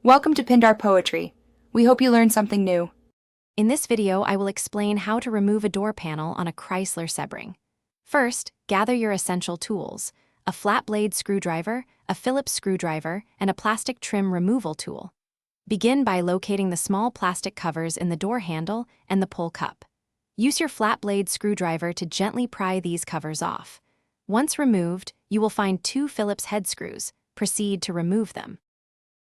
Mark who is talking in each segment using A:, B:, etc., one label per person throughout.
A: Welcome to Pindar Poetry. We hope you learned something new.
B: In this video, I will explain how to remove a door panel on a Chrysler Sebring. First, gather your essential tools: a flat blade screwdriver, a Phillips screwdriver, and a plastic trim removal tool. Begin by locating the small plastic covers in the door handle and the pull cup. Use your flat blade screwdriver to gently pry these covers off. Once removed, you will find 2 Phillips head screws. Proceed to remove them.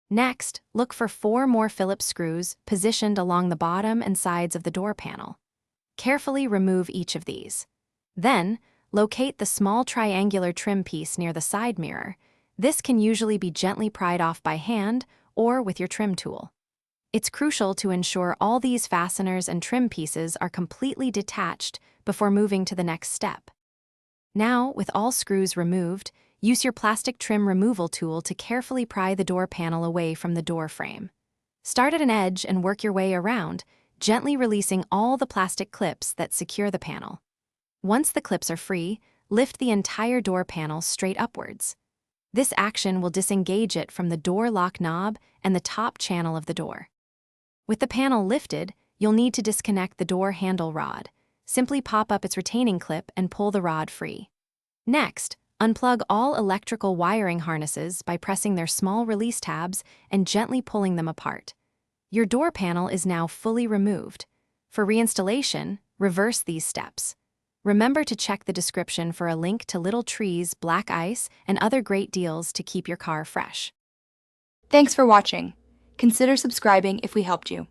B: Next, look for 4 more Phillips screws positioned along the bottom and sides of the door panel. Carefully remove each of these. Then, locate the small triangular trim piece near the side mirror. This can usually be gently pried off by hand or with your trim tool. It's crucial to ensure all these fasteners and trim pieces are completely detached before moving to the next step. Now, with all screws removed, use your plastic trim removal tool to carefully pry the door panel away from the door frame. Start at an edge and work your way around, gently releasing all the plastic clips that secure the panel. Once the clips are free, lift the entire door panel straight upwards. This action will disengage it from the door lock knob and the top channel of the door. With the panel lifted, you'll need to disconnect the door handle rod. Simply pop up its retaining clip and pull the rod free. Next, unplug all electrical wiring harnesses by pressing their small release tabs and gently pulling them apart. Your door panel is now fully removed. For reinstallation, reverse these steps. Remember to check the description for a link to Little Trees, Black Ice, and other great deals to keep your car fresh.
A: Thanks for watching. Consider subscribing if we helped you.